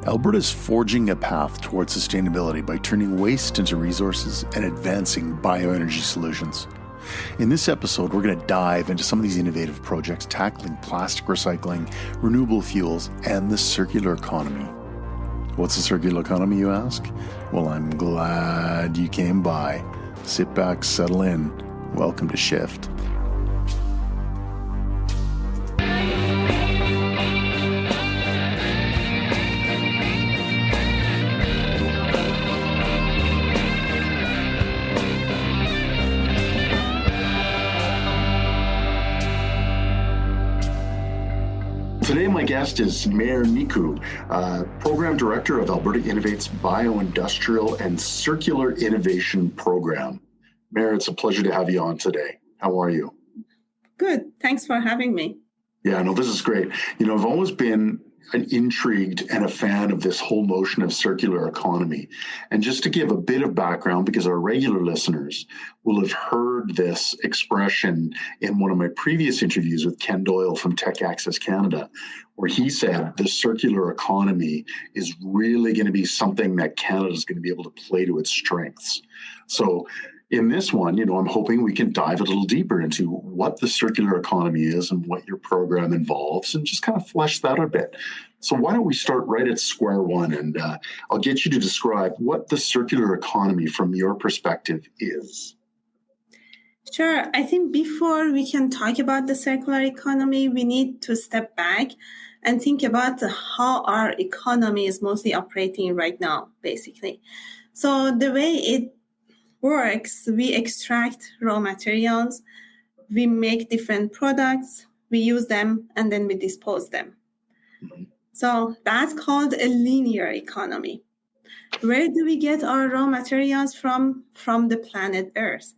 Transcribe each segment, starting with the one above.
Alberta is forging a path towards sustainability by turning waste into resources and advancing bioenergy solutions. In this episode, we're going to dive into some of these innovative projects tackling plastic recycling, renewable fuels, and the circular economy. What's the circular economy, you ask? Well, I'm glad you came by. Sit back, settle in. Welcome to Shift. Today, my guest is Meher Niku, Program Director of Alberta Innovate's Bioindustrial and Circular Innovation Program. Meher, it's a pleasure to have you on today. How are you? Good. Thanks for having me. Yeah, no, this is great. You know, I've always been intrigued and a fan of this whole notion of circular economy. And just to give a bit of background, because our regular listeners will have heard this expression in one of my previous interviews with Ken Doyle from Tech Access Canada, where he said the circular economy is really going to be something that Canada is going to be able to play to its strengths. So in this one, you know, I'm hoping we can dive a little deeper into what the circular economy is and what your program involves and just kind of flesh that a bit. So why don't we start right at square one, and I'll get you to describe what the circular economy from your perspective is. Sure. I think before we can talk about the circular economy, we need to step back and think about how our economy is mostly operating right now, basically. So the way it works, we extract raw materials, we make different products, we use them, and then we dispose them. Mm-hmm. So that's called a linear economy. Where do we get our raw materials from? From the planet Earth.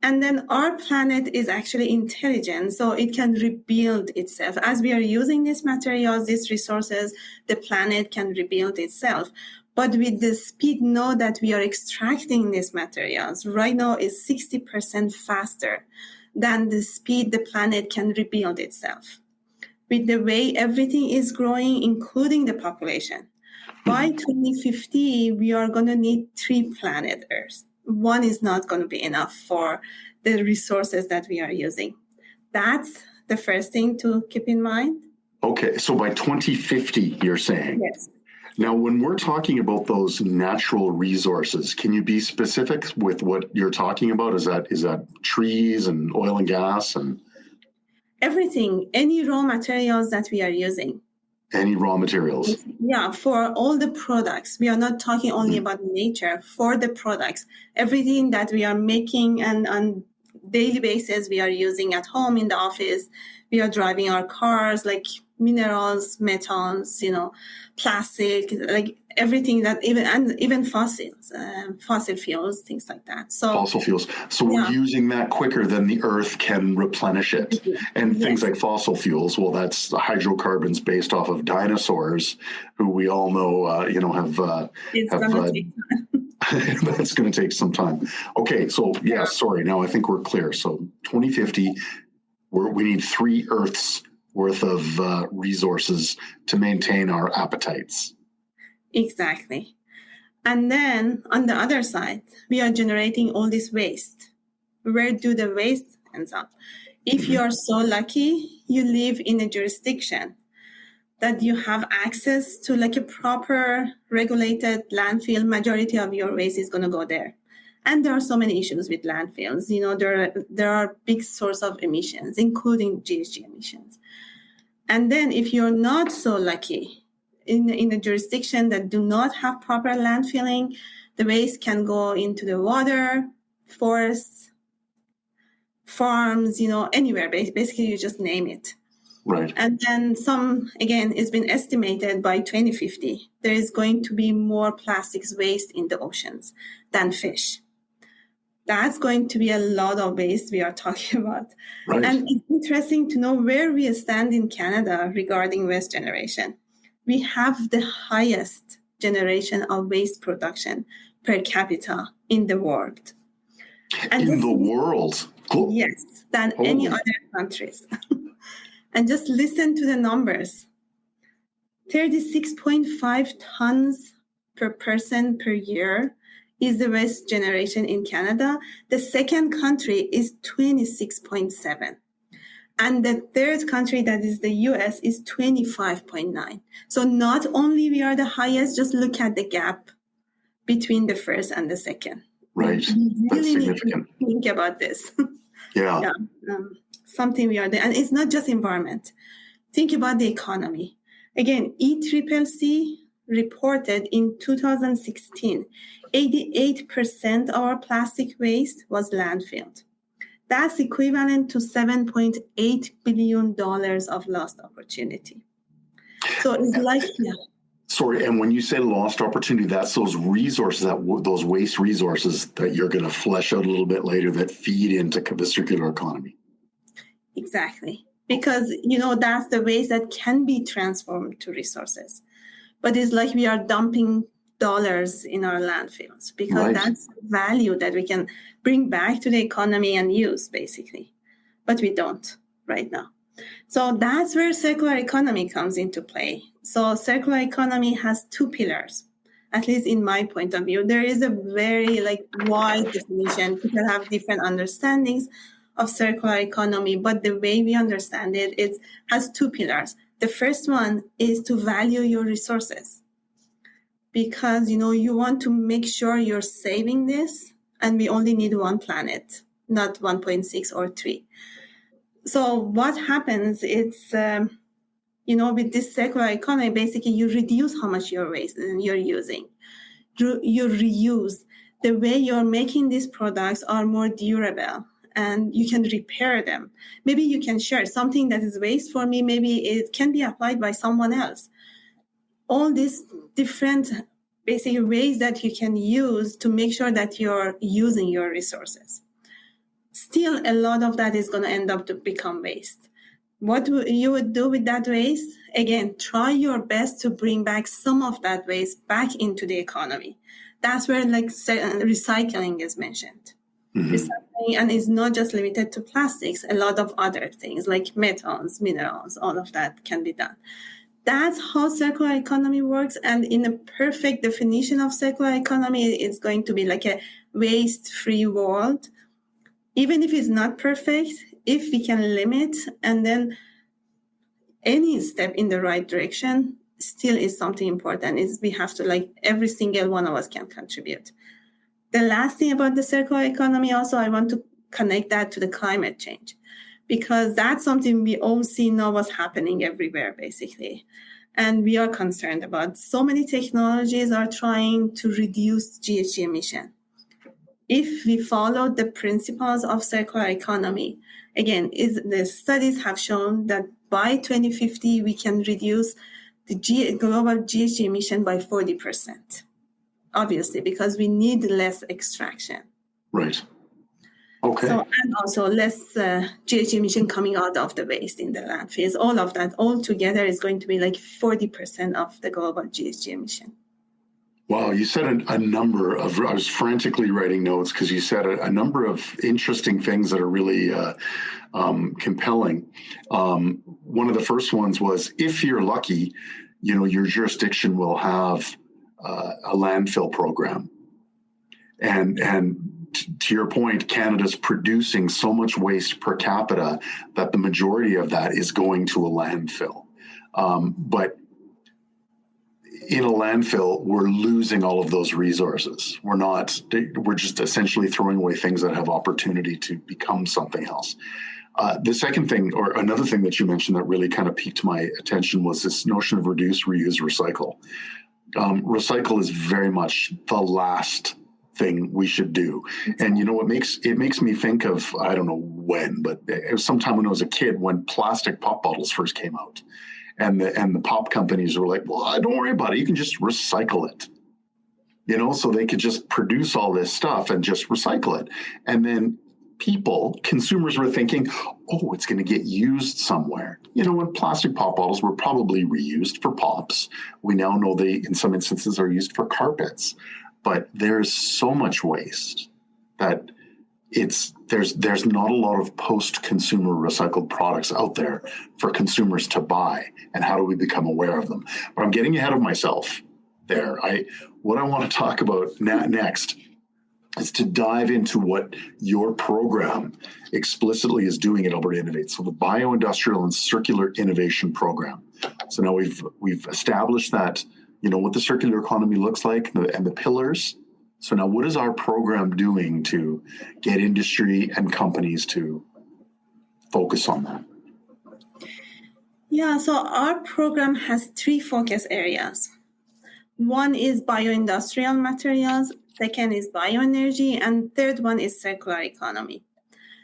And then our planet is actually intelligent, so it can rebuild itself. As we are using these materials, these resources, the planet can rebuild itself. But with the speed now that we are extracting these materials, right now is 60% faster than the speed the planet can rebuild itself. With the way everything is growing, including the population, by 2050, we are going to need 3 planet Earths. One is not going to be enough for the resources that we are using. That's the first thing to keep in mind. Okay, so by 2050, you're saying? Yes. Now, when we're talking about those natural resources, can you be specific with what you're talking about? Is that trees and oil and gas and everything, any raw materials that we are using? Any raw materials? Yeah, for all the products. We are not talking only about nature. For the products, everything that we are making and on daily basis we are using at home, in the office, we are driving our cars, like minerals, metals, plastic, like everything that even fossils, fossil fuels, things like that. So fossil fuels. So we're using that quicker than the Earth can replenish it. And things like fossil fuels, well, that's hydrocarbons based off of dinosaurs, who we all know, that's going to take some time. Okay, so sorry. Now I think we're clear. So 2050, we need 3 Earths worth of resources to maintain our appetites. Exactly. And then on the other side, we are generating all this waste. Where do the waste ends up? If you are so lucky, you live in a jurisdiction that you have access to like a proper regulated landfill, majority of your waste is going to go there. And there are so many issues with landfills. There are big source of emissions, including GHG emissions. And then if you're not so lucky in a jurisdiction that do not have proper landfilling, the waste can go into the water, forests, farms, anywhere. Basically, you just name it. Right. And then it's been estimated by 2050, there is going to be more plastics waste in the oceans than fish. That's going to be a lot of waste we are talking about. Right. And it's interesting to know where we stand in Canada regarding waste generation. We have the highest generation of waste production per capita in the world. In the world? Cool. Yes, than any other countries. And just listen to the numbers. 36.5 tons per person per year is the waste generation in Canada. The second country is 26.7. And the third country, that is the US, is 25.9. So not only we are the highest, just look at the gap between the first and the second. Right. We That's really need significant. to think about this. Yeah. Something we are doing. And it's not just environment. Think about the economy. Again, ECCC reported in 2016, 88% of our plastic waste was landfilled. That's equivalent to $7.8 billion of lost opportunity. So it's like, Sorry, and when you say lost opportunity, that's those resources, those waste resources that you're going to flesh out a little bit later that feed into the circular economy. Exactly. Because, that's the waste that can be transformed to resources. But it's like we are dumping dollars in our landfills because that's value that we can bring back to the economy and use, basically. But we don't right now. So that's where circular economy comes into play. So circular economy has two pillars, at least in my point of view. There is a very wide definition. People have different understandings of circular economy, but the way we understand it has two pillars. The first one is to value your resources because, you want to make sure you're saving this, and we only need one planet, not 1.6 or 3. So what happens is, with this circular economy, basically you reduce how much you're wasting, you're using. You reuse. The way you're making these products are more durable and you can repair them. Maybe you can share something that is waste for me. Maybe it can be applied by someone else. All these different basic ways that you can use to make sure that you're using your resources. Still, a lot of that is going to end up to become waste. What you would do with that waste? Again, try your best to bring back some of that waste back into the economy. That's where recycling is mentioned. Mm-hmm. Recycling, and it's not just limited to plastics. A lot of other things like metals, minerals, all of that can be done. That's how circular economy works. And in a perfect definition of circular economy, it's going to be like a waste-free world. Even if it's not perfect, if we can limit and then any step in the right direction still is something important. Is we have to every single one of us can contribute. The last thing about the circular economy also, I want to connect that to the climate change because that's something we all see now what's happening everywhere basically. And we are concerned about. So many technologies are trying to reduce GHG emission. If we follow the principles of circular economy, again, the studies have shown that by 2050, we can reduce the global GHG emission by 40%. Obviously, because we need less extraction. Right. Okay. So, and also less GHG emission coming out of the waste in the landfills. All of that, all together is going to be 40% of the global GHG emission. Wow, you said a number of, I was frantically writing notes because you said a number of interesting things that are really compelling. One of the first ones was, if you're lucky, your jurisdiction will have a landfill program. And to your point, Canada's producing so much waste per capita that the majority of that is going to a landfill. But in a landfill, we're losing all of those resources. We're just essentially throwing away things that have opportunity to become something else. The second thing, or another thing that you mentioned that really kind of piqued my attention, was this notion of reduce, reuse, recycle. Recycle is very much the last thing we should do. And it makes me think of, I don't know when, but it was sometime when I was a kid when plastic pop bottles first came out. And the pop companies were like, well, don't worry about it. You can just recycle it. So they could just produce all this stuff and just recycle it. And then consumers were thinking, oh, it's going to get used somewhere. When plastic pop bottles were probably reused for pops. We now know they, in some instances, are used for carpets. But there's so much waste that there's not a lot of post-consumer recycled products out there for consumers to buy, and how do we become aware of them? But I'm getting ahead of myself there. What I want to talk about next is to dive into what your program explicitly is doing at Alberta Innovates. So the Bioindustrial and Circular Innovation Program. So now we've established that, what the circular economy looks like and the pillars. So now what is our program doing to get industry and companies to focus on that? Yeah, so our program has 3 focus areas. One is bioindustrial materials, second is bioenergy, and third one is circular economy.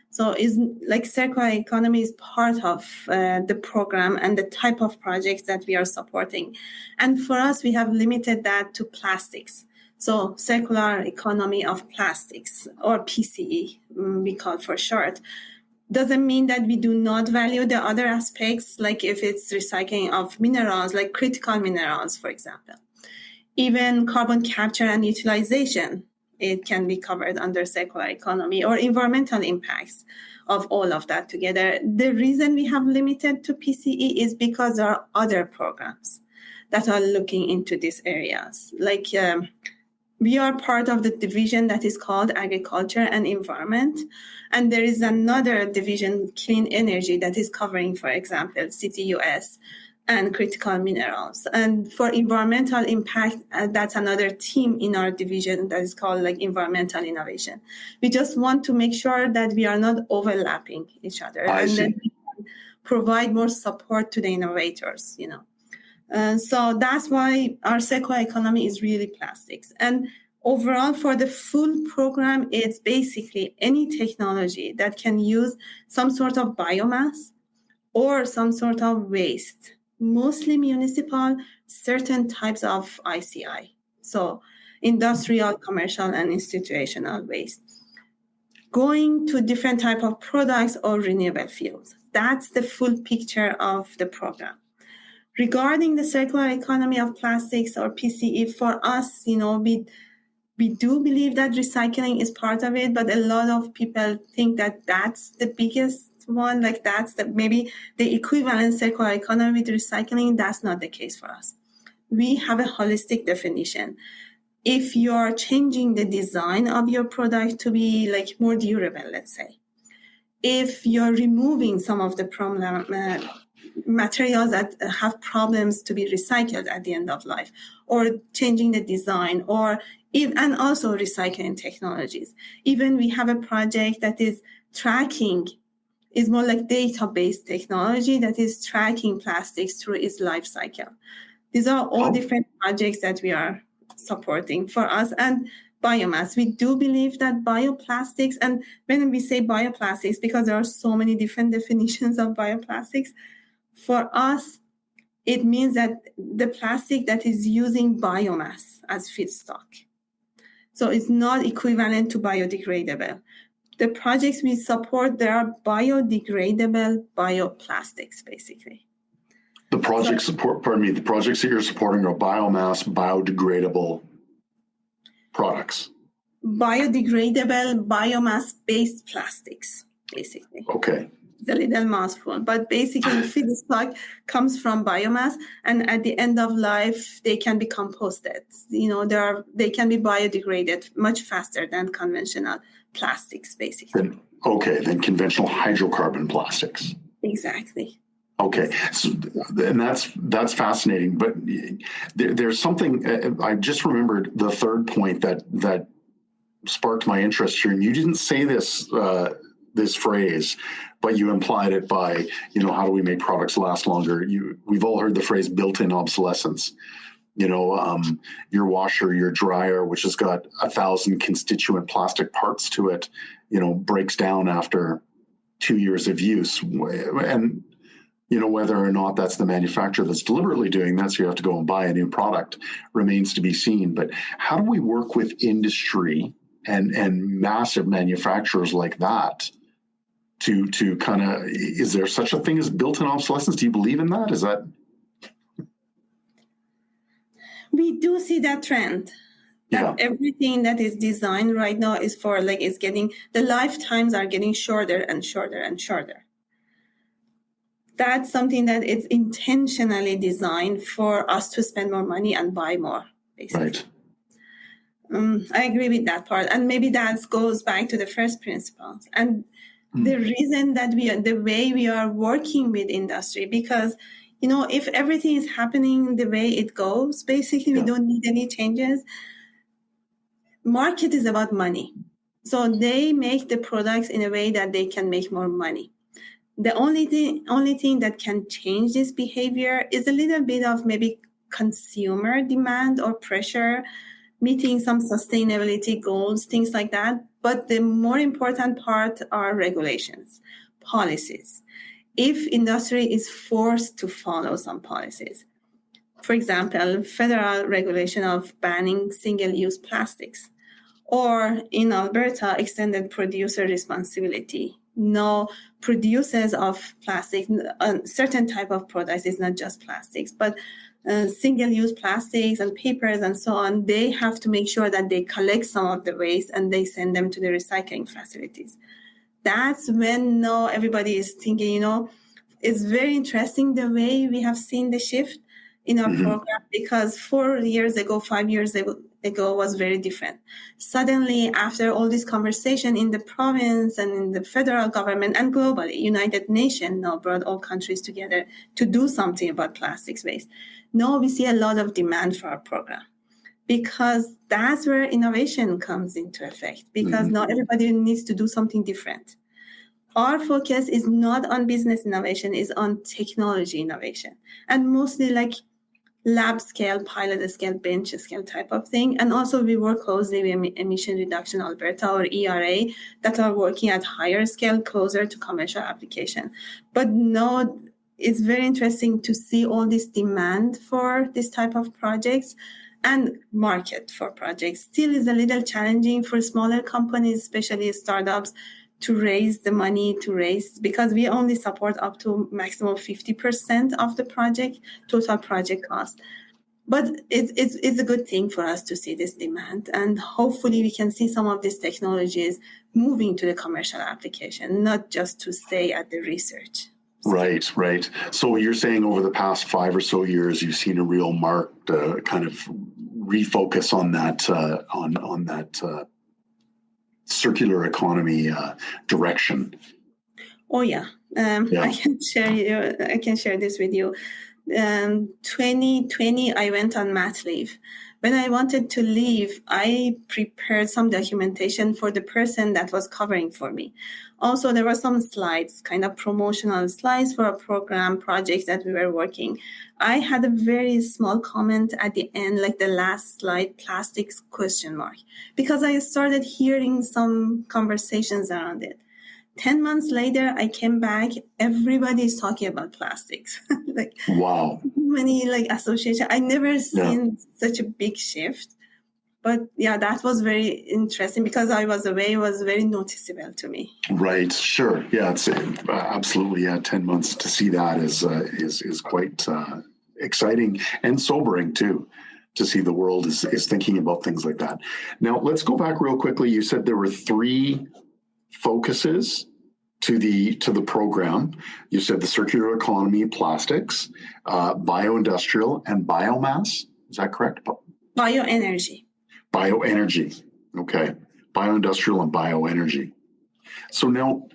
So is like circular economy is part of the program and the type of projects that we are supporting. And for us, we have limited that to plastics. So circular economy of plastics, or PCE, we call for short. Doesn't mean that we do not value the other aspects, like if it's recycling of minerals, like critical minerals, for example. Even carbon capture and utilization, it can be covered under circular economy, or environmental impacts of all of that together. The reason we have limited to PCE is because there are other programs that are looking into these areas. Like we are part of the division that is called Agriculture and Environment. And there is another division, Clean Energy, that is covering, for example, CCUS and critical minerals. And for environmental impact, that's another team in our division that is called like environmental innovation. We just want to make sure that we are not overlapping each other and that we can provide more support to the innovators, So that's why our circular economy is really plastics. And overall, for the full program, it's basically any technology that can use some sort of biomass or some sort of waste, mostly municipal, certain types of ICI. So industrial, commercial, and institutional waste. Going to different type of products or renewable fuels. That's the full picture of the program. Regarding the circular economy of plastics, or PCE, for us, we do believe that recycling is part of it, but a lot of people think that that's the biggest one, like that's maybe the equivalent circular economy with recycling. That's not the case for us. We have a holistic definition. If you're changing the design of your product to be like more durable, let's say, if you're removing some of the materials that have problems to be recycled at the end of life, or changing the design, and also recycling technologies. Even we have a project that is more like database technology that is tracking plastics through its life cycle. These are all different projects that we are supporting for us. And biomass, we do believe that bioplastics, and when we say bioplastics, because there are so many different definitions of bioplastics, for us, it means that the plastic that is using biomass as feedstock. So it's not equivalent to biodegradable. The projects we support, they are biodegradable bioplastics, basically. The projects that you're supporting are biomass, biodegradable products. Biodegradable, biomass-based plastics, basically. Okay. The little mouthful, but basically feedstock comes from biomass, and at the end of life, they can be composted. They can be biodegraded much faster than conventional plastics, basically. Than conventional hydrocarbon plastics. Exactly. Okay, and that's fascinating. But there's something I just remembered. The third point that sparked my interest here, and you didn't say this phrase, but you implied it by, how do we make products last longer? We've all heard the phrase built-in obsolescence. Your washer, your dryer, which has got 1,000 constituent plastic parts to it, breaks down after 2 years of use. And, whether or not that's the manufacturer that's deliberately doing that, so you have to go and buy a new product, remains to be seen. But how do we work with industry and massive manufacturers like that to kind of, is there such a thing as built-in obsolescence? Do you believe in that? Is that? We do see that trend, That everything that is designed right now is for the lifetimes are getting shorter and shorter and shorter. That's something that is intentionally designed for us to spend more money and buy more, basically. Right. I agree with that part. And maybe that goes back to the first principles. And the reason that the way we are working with industry, because, if everything is happening the way it goes, basically we don't need any changes. Market is about money. So they make the products in a way that they can make more money. The only thing that can change this behavior is a little bit of maybe consumer demand or pressure, meeting some sustainability goals, things like that. But the more important part are regulations, policies. If industry is forced to follow some policies, for example, federal regulation of banning single-use plastics, or in Alberta, extended producer responsibility. No producers of plastic, certain type of products, it's not just plastics, but single-use plastics and papers and so on, they have to make sure that they collect some of the waste and they send them to the recycling facilities. That's when now everybody is thinking, it's very interesting the way we have seen the shift in our program, because 4 years ago, 5 years ago was very different. Suddenly, after all this conversation in the province and in the federal government and globally, United Nations now brought all countries together to do something about plastics waste. Now we see a lot of demand for our program, because that's where innovation comes into effect, because now everybody needs to do something different. Our focus is not on business innovation, is on technology innovation, and mostly lab scale, pilot scale, bench scale type of thing. And also we work closely with Emission Reduction Alberta or ERA that are working at higher scale, closer to commercial application. But no, it's very interesting to see all this demand for this type of projects, and market for projects still is a little challenging for smaller companies, especially startups, to raise the money because we only support up to maximum 50% of the total project cost. But it's a good thing for us to see this demand, and hopefully we can see some of these technologies moving to the commercial application, not just to stay at the research. Right. So you're saying over the past 5 or so years, you've seen a real marked kind of refocus on that circular economy direction. Oh yeah. I can share this with you. 2020, I went on mat leave. When I wanted to leave, I prepared some documentation for the person that was covering for me. Also, there were some slides, kind of promotional slides for a program projects that we were working. I had a very small comment at the end, like the last slide, plastics ? Because I started hearing some conversations around it. 10 months later, I came back, everybody's talking about plastics. Wow. Many association. I never seen such a big shift. But yeah, that was very interesting because I was away. It was very noticeable to me. Right. Sure. Yeah. It's absolutely. Yeah. 10 months to see that is quite exciting and sobering too, to see the world is thinking about things like that. Now let's go back real quickly. You said there were 3 focuses to the program. You said the circular economy, plastics, bioindustrial, and biomass. Is that correct? Bioenergy. Okay. Bioindustrial and bioenergy. So now,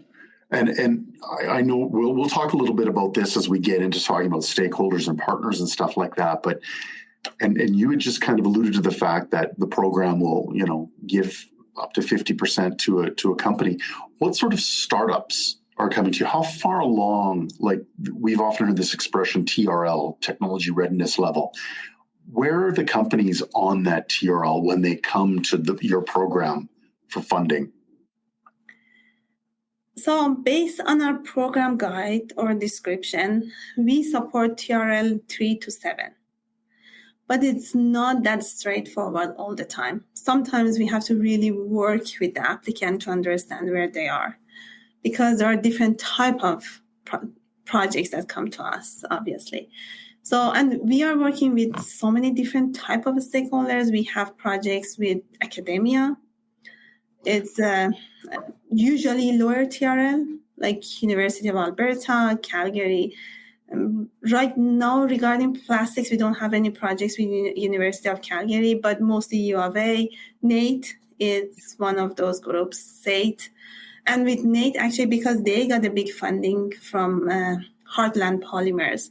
and I know we'll talk a little bit about this as we get into talking about stakeholders and partners and stuff like that. But and you had just kind of alluded to the fact that the program will, give up to 50% to a company. What sort of startups are coming to you? How far along? Like we've often heard this expression TRL, technology readiness level. Where are the companies on that TRL when they come to your program for funding? So based on our program guide or description, we support TRL 3 to 7. But it's not that straightforward all the time. Sometimes we have to really work with the applicant to understand where they are, because there are different type of projects that come to us, obviously. So, and we are working with so many different type of stakeholders. We have projects with academia. It's usually lower TRL, like University of Alberta, Calgary. Right now, regarding plastics, we don't have any projects with University of Calgary, but mostly U of A. NATE is one of those groups, SATE. And with NATE, actually, because they got a big funding from Heartland Polymers.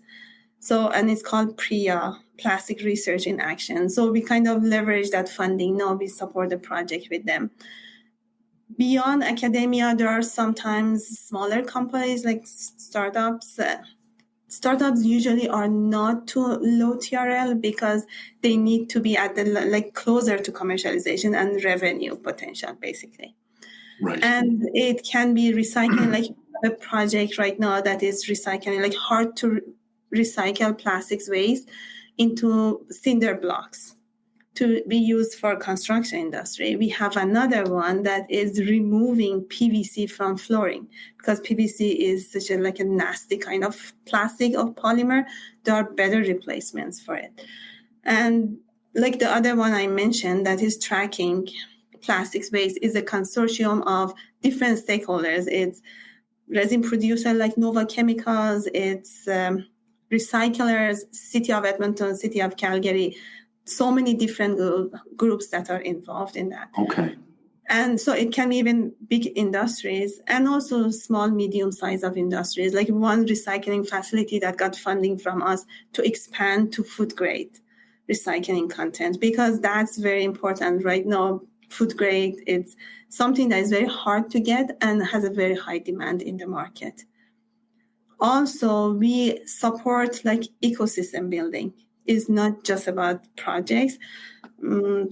So, and it's called PRIA, Plastic Research in Action. So we kind of leverage that funding. Now we support the project with them. Beyond academia, there are sometimes smaller companies like startups. Startups usually are not too low TRL because they need to be at the closer to commercialization and revenue potential, basically. Right. And it can be recycling, like a project right now that is recycling, like hard to recycle plastics waste into cinder blocks to be used for construction industry. We have another one that is removing PVC from flooring because PVC is such a nasty kind of plastic of polymer. There are better replacements for it. And like the other one I mentioned that is tracking plastics waste is a consortium of different stakeholders. It's resin producer like Nova Chemicals, it's recyclers, City of Edmonton, City of Calgary, so many different groups that are involved in that. Okay. And so it can be even big industries and also small, medium size of industries, like one recycling facility that got funding from us to expand to food grade recycling content, because that's very important right now. Food grade, it's something that is very hard to get and has a very high demand in the market. Also, we support ecosystem building. It's not just about projects. For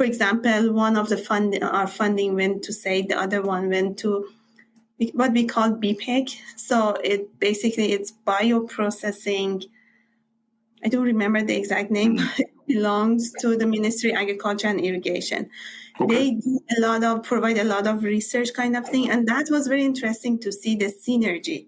example, one of our funding went to SAID, the other one went to what we call BPEG. So it's bioprocessing. I don't remember the exact name. It belongs to the Ministry of Agriculture and Irrigation. Okay. They do provide a lot of research kind of thing. And that was very interesting to see the synergy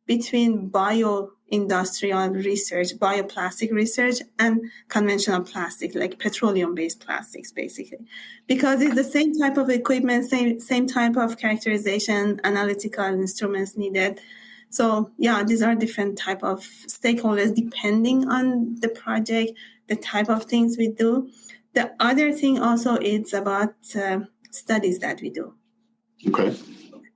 between bio-industrial research, bioplastic research, and conventional plastic, like petroleum-based plastics, basically. Because it's the same type of equipment, same type of characterization, analytical instruments needed. So, yeah, these are different type of stakeholders depending on the project, the type of things we do. The other thing also is about studies that we do. Okay.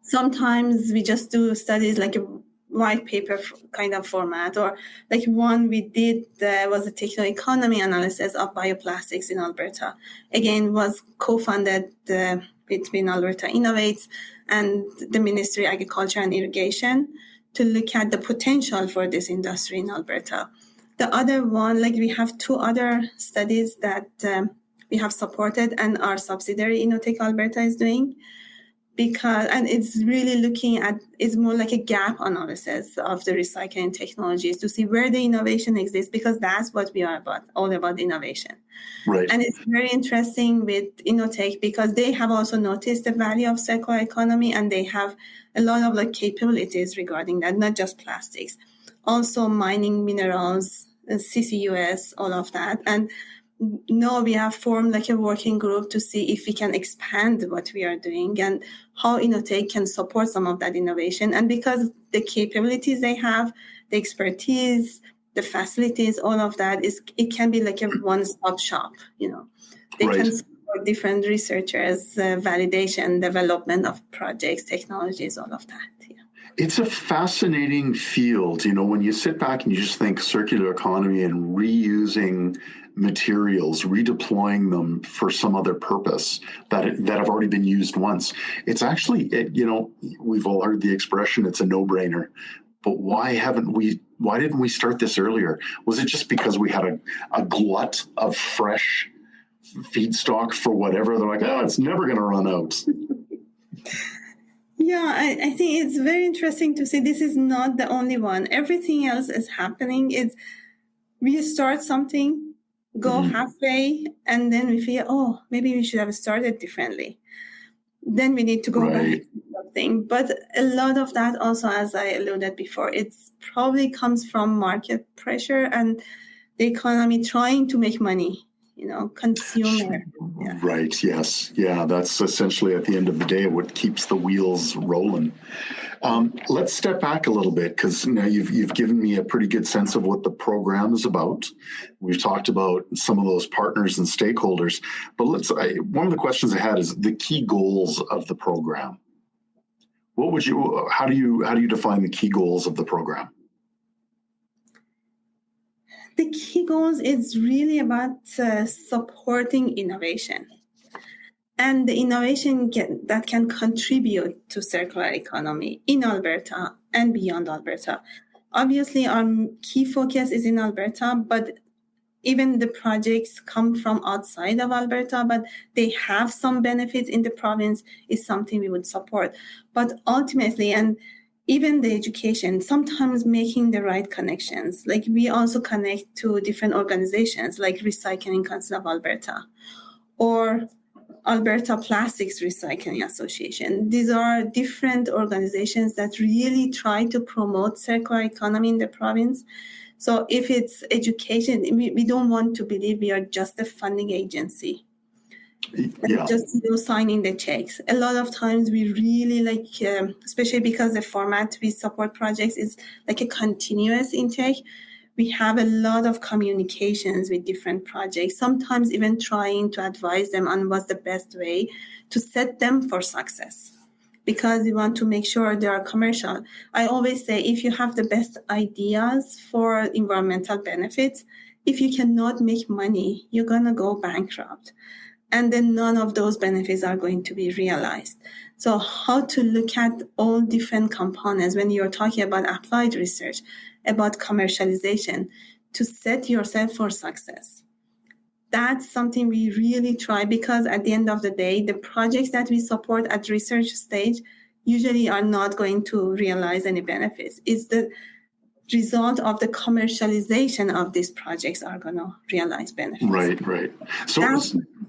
Sometimes we just do studies like a white paper kind of format, or like one we did was a techno-economy analysis of bioplastics in Alberta. Again, was co-funded between Alberta Innovates and the Ministry of Agriculture and Irrigation to look at the potential for this industry in Alberta. The other one, we have two other studies that we have supported and our subsidiary Innotech Alberta is doing. And it's really looking at, it's more like a gap analysis of the recycling technologies to see where the innovation exists, because that's what we are about, all about innovation. Right. And it's very interesting with Innotech because they have also noticed the value of circular economy, and they have a lot of capabilities regarding that, not just plastics, also mining minerals, CCUS, all of that. And now we have formed a working group to see if we can expand what we are doing and how Innotech can support some of that innovation. And because the capabilities they have, the expertise, the facilities, all of that, it can be like a one-stop shop. They right. can support different researchers, validation, development of projects, technologies, all of that. Yeah. It's a fascinating field, when you sit back and you just think circular economy and reusing materials, redeploying them for some other purpose that have already been used once. It's actually, we've all heard the expression, it's a no-brainer. But why didn't we start this earlier? Was it just because we had a glut of fresh feedstock for whatever? They're like, it's never going to run out. Yeah, I think it's very interesting to see this is not the only one. Everything else is happening. We start something, go halfway, and then we feel, maybe we should have started differently. Then we need to go back to what good thing. But a lot of that also, as I alluded before, it's probably comes from market pressure and the economy trying to make money, consumer. Yeah. Right. Yes. Yeah. That's essentially at the end of the day what keeps the wheels rolling. Let's step back a little bit because now you've given me a pretty good sense of what the program is about. We've talked about some of those partners and stakeholders, but one of the questions I had is the key goals of the program. How do you define the key goals of the program? The key goals is really about supporting innovation. And the innovation that can contribute to circular economy in Alberta and beyond Alberta. Obviously, our key focus is in Alberta, but even the projects come from outside of Alberta, but they have some benefits in the province is something we would support. But ultimately, and even the education, sometimes making the right connections. Like we also connect to different organizations like Recycling Council of Alberta or Alberta Plastics Recycling Association. These are different organizations that really try to promote circular economy in the province. So if it's education, we don't want to believe we are just a funding agency. Yeah. Just signing the checks. A lot of times we really especially because the format we support projects is like a continuous intake. We have a lot of communications with different projects, sometimes even trying to advise them on what's the best way to set them for success because we want to make sure they are commercial. I always say if you have the best ideas for environmental benefits, if you cannot make money, you're going to go bankrupt. And then none of those benefits are going to be realized. So how to look at all different components when you're talking about applied research, about commercialization, to set yourself for success. That's something we really try because at the end of the day, the projects that we support at research stage usually are not going to realize any benefits. It's the result of the commercialization of these projects are going to realize benefits. Right. So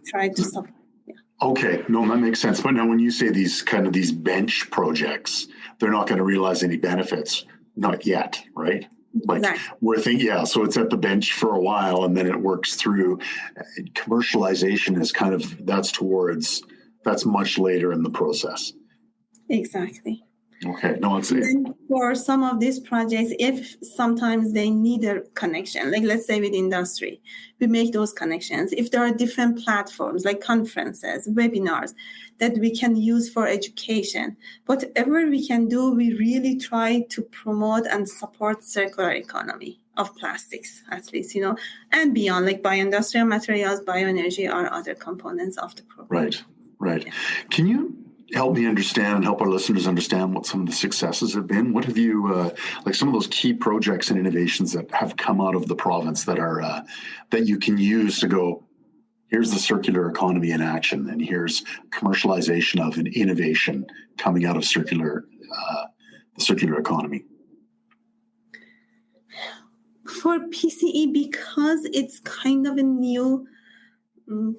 try to support. Yeah. Okay, no, that makes sense. But now when you say these bench projects, they're not going to realize any benefits. Not yet, right? Exactly. We're thinking, so it's at the bench for a while and then it works through. Commercialization is that's much later in the process. Exactly. Okay, no, it's for some of these projects, if sometimes they need a connection, like let's say with industry, we make those connections. If there are different platforms like conferences, webinars that we can use for education, whatever we can do, we really try to promote and support circular economy of plastics, at least, and beyond, like bioindustrial materials, bioenergy are other components of the program. Right. Yeah. Can you help me understand and help our listeners understand what some of the successes have been? What have you, some of those key projects and innovations that have come out of the province that are that you can use to go, here's the circular economy in action, and here's commercialization of an innovation coming out of the circular economy? For PCE, because it's kind of a new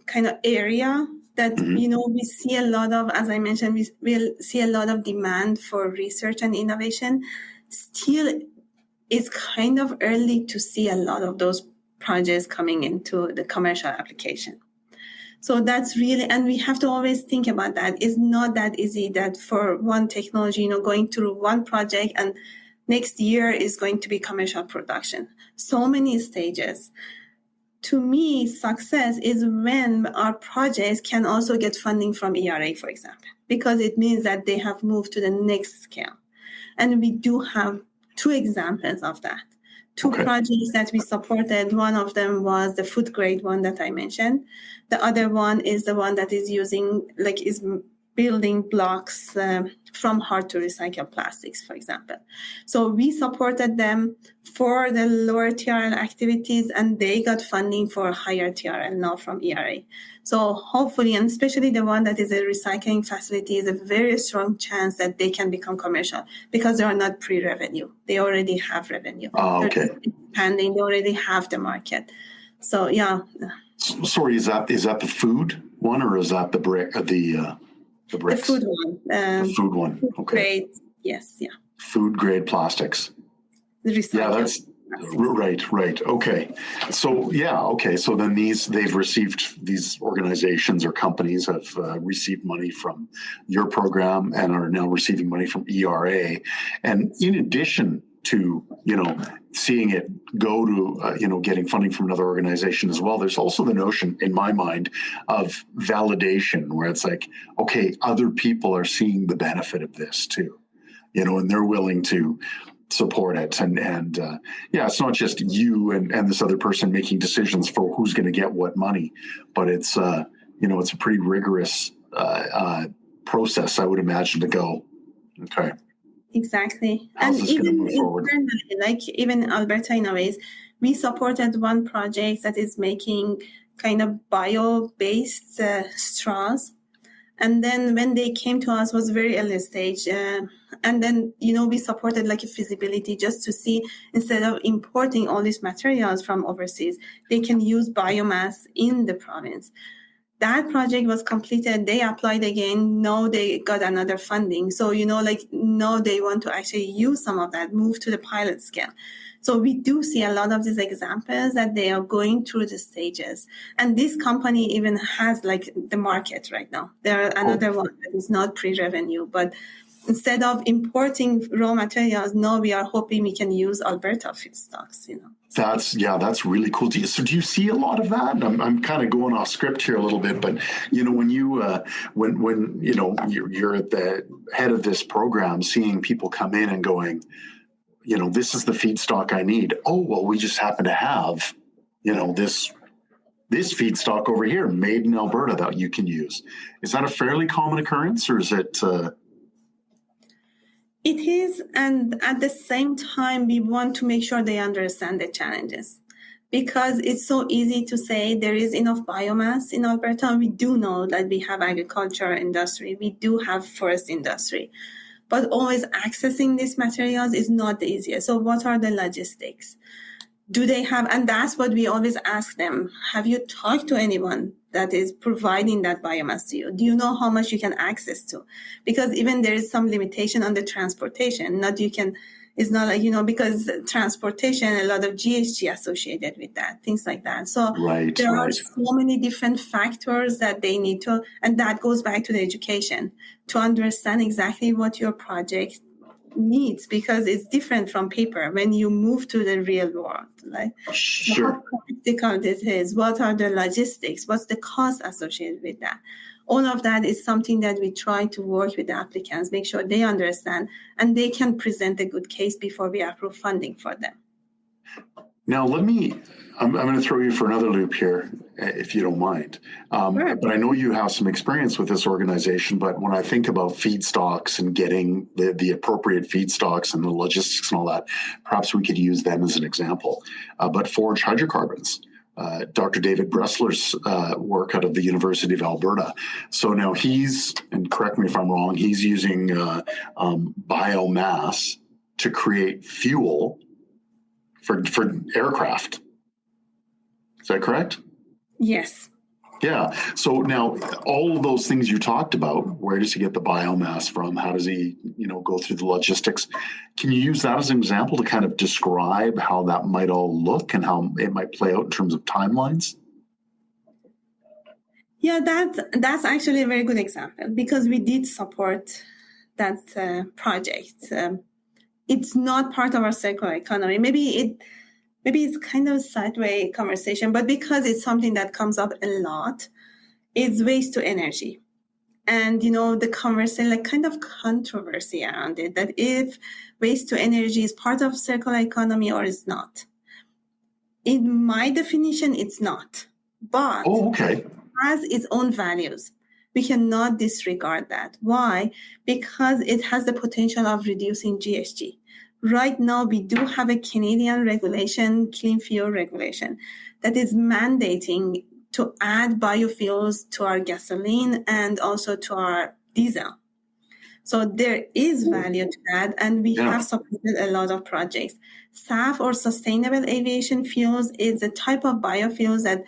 kind of area, that, we see a lot of, as I mentioned, we'll see a lot of demand for research and innovation. Still, it's kind of early to see a lot of those projects coming into the commercial application. So that's really, and we have to always think about that. It's not that easy that for one technology, going through one project and next year is going to be commercial production. So many stages. To me, success is when our projects can also get funding from ERA, for example, because it means that they have moved to the next scale. And we do have 2 examples of that. 2 projects that we supported. One of them was the food grade one that I mentioned. The other one is the one that is is building blocks from hard to recycle plastics, for example. So we supported them for the lower TRL activities, and they got funding for higher TRL now from ERA. So hopefully, and especially the one that is a recycling facility, is a very strong chance that they can become commercial because they are not pre-revenue. They already have revenue. Okay. They're expanding. They already have the market. So, yeah. Sorry, is that the food one, or is that the The bricks. The food one. The food one. Okay. Grade. Yes. Yeah. Food grade plastics. The recycled. Yeah, that's right. Okay. So So then they've received, these organizations or companies have received money from your program and are now receiving money from ERA. And in addition to, seeing it go to, getting funding from another organization as well, there's also the notion in my mind of validation, where it's like, okay, other people are seeing the benefit of this too, and they're willing to support it. And it's not just you and this other person making decisions for who's going to get what money, but it's, it's a pretty rigorous process, I would imagine, to go. Okay. Exactly. How's and this even move forward? Even in Alberta Innovates, we supported one project that is making kind of bio-based straws. And then when they came to us, was very early stage. And then, we supported like a feasibility just to see, instead of importing all these materials from overseas, they can use biomass in the province. That project was completed. They applied again. Now they got another funding. So, now they want to actually use some of that, move to the pilot scale. So we do see a lot of these examples that they are going through the stages. And this company even has like the market right now. There are another one that is not pre-revenue, but instead of importing raw materials, now we are hoping we can use Alberta feedstocks, That's really cool. So do you see a lot of that? I'm kind of going off script here a little bit, but when you when you're at the head of this program, seeing people come in and going, this is the feedstock I need. Oh, well, we just happen to have, this feedstock over here made in Alberta that you can use. Is that a fairly common occurrence, or is it? It is, and at the same time, we want to make sure they understand the challenges, because it's so easy to say there is enough biomass in Alberta. We do know that we have agriculture industry, we do have forest industry, but always accessing these materials is not the easiest. So what are the logistics? Do they have, and that's what we always ask them, have you talked to anyone that is providing that biomass to you? Do you know how much you can access to? Because even there is some limitation on the transportation. It's not like, because transportation, a lot of GHG associated with that, things like that. So there are so many different factors that they need to, and that goes back to the education, to understand exactly what your project needs, because it's different from paper when you move to the real world. Sure. How practical this is, what are the logistics, what's the cost associated with that? All of that is something that we try to work with the applicants, make sure they understand and they can present a good case before we approve funding for them. Now, I'm going to throw you for another loop here, if you don't mind. Sure. But I know you have some experience with this organization, but when I think about feedstocks and getting the appropriate feedstocks and the logistics and all that, perhaps we could use them as an example. But Forge Hydrocarbons, Dr. David Bressler's work out of the University of Alberta. So now and correct me if I'm wrong, he's using biomass to create fuel for aircraft. Is that correct? Yes. Yeah. So now all of those things you talked about, where does he get the biomass from? How does he, go through the logistics? Can you use that as an example to kind of describe how that might all look and how it might play out in terms of timelines? Yeah, that's actually a very good example, because we did support that project. It's not part of our circular economy. Maybe it's kind of a sideways conversation, but because it's something that comes up a lot, it's waste to energy. And, the conversation, kind of controversy around it, that if waste to energy is part of circular economy or is not. In my definition, it's not. But it has its own values. We cannot disregard that. Why? Because it has the potential of reducing GHG. Right now, we do have a Canadian regulation, clean fuel regulation, that is mandating to add biofuels to our gasoline and also to our diesel. So there is value to that, and we have supported a lot of projects. SAF, or Sustainable Aviation Fuels, is a type of biofuels that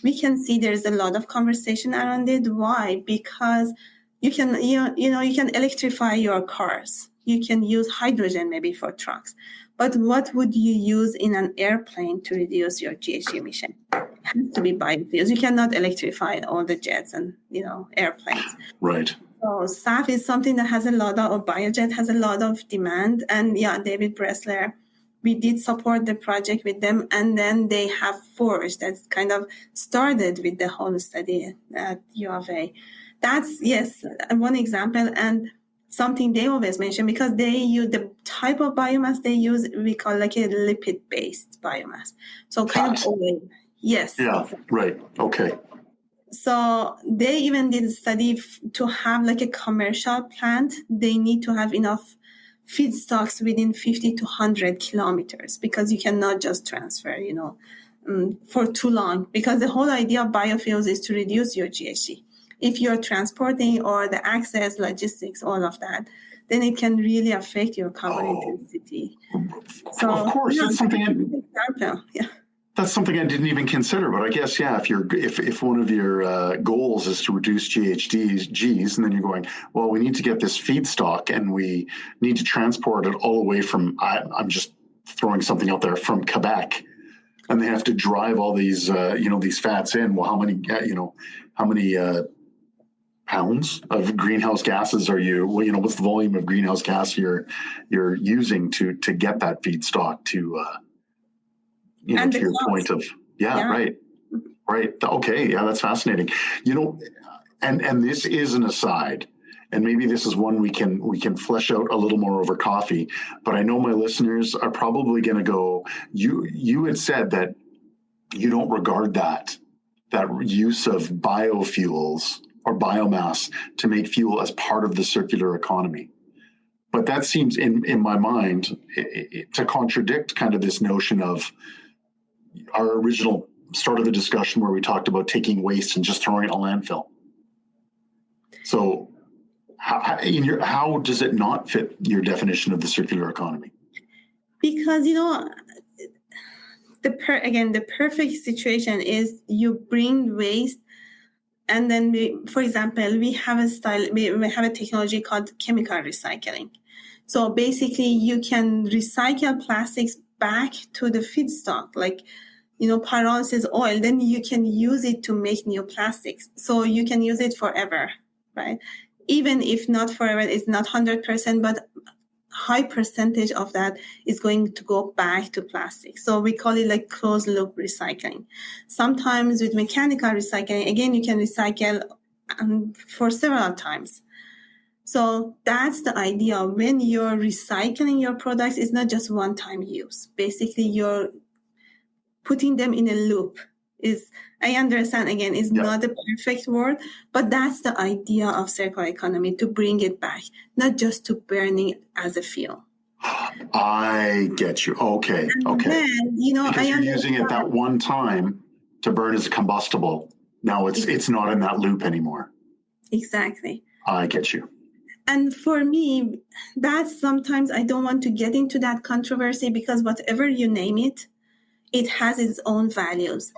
we can see there's a lot of conversation around it. Why? Because You can, you can electrify your cars. You can use hydrogen maybe for trucks. But what would you use in an airplane to reduce your GHG emission? It has to be biofuels. You cannot electrify all the jets and, airplanes. Right. So SAF is something that has a lot of, or Biojet has a lot of demand. And David Bressler, we did support the project with them. And then they have Forge that's kind of started with the whole study at U of A. That's, yes, one example. And something they always mention, because they use the type of biomass they use, we call like a lipid-based biomass. So kind of oil. Yes. Yeah, exactly. Right. Okay. So they even did a study to have like a commercial plant. They need to have enough feedstocks within 50 to 100 kilometers, because you cannot just transfer, for too long, because the whole idea of biofuels is to reduce your GHG. If you're transporting or the access, logistics, all of that, then it can really affect your carbon intensity. So of course, that's something. Example. Yeah. That's something I didn't even consider, but I guess, if one of your goals is to reduce GHGs, and then you're going, well, we need to get this feedstock and we need to transport it all the way from, I'm just throwing something out there, from Quebec, and they have to drive all these, these fats in. Well, how many pounds of greenhouse gases are you, what's the volume of greenhouse gas you're using to get that feedstock to, to your point of, right. Okay. Yeah, that's fascinating. And this is an aside, and maybe this is one we can flesh out a little more over coffee, but I know my listeners are probably going to go, you had said that you don't regard that use of biofuels or biomass to make fuel as part of the circular economy. But that seems in my mind to contradict kind of this notion of our original start of the discussion where we talked about taking waste and just throwing it in a landfill. So how does it not fit your definition of the circular economy? Because, the perfect situation is you bring waste, and then for example, we have a technology called chemical recycling. So basically you can recycle plastics back to the feedstock, like, pyrolysis oil, then you can use it to make new plastics. So you can use it forever, right? Even if not forever, it's not 100%, but high percentage of that is going to go back to plastic. So we call it like closed loop recycling. Sometimes with mechanical recycling, again, you can recycle for several times. So that's the idea. When you're recycling your products, it's not just one-time use. Basically, you're putting them in a loop. I understand, again, is not the perfect word, but that's the idea of circular economy, to bring it back, not just to burning it as a fuel. I get you. Okay. And then, because you're using it that one time to burn as a combustible. Now it's not in that loop anymore. Exactly. I get you. And for me, that's sometimes I don't want to get into that controversy, because whatever you name it, it has its own values.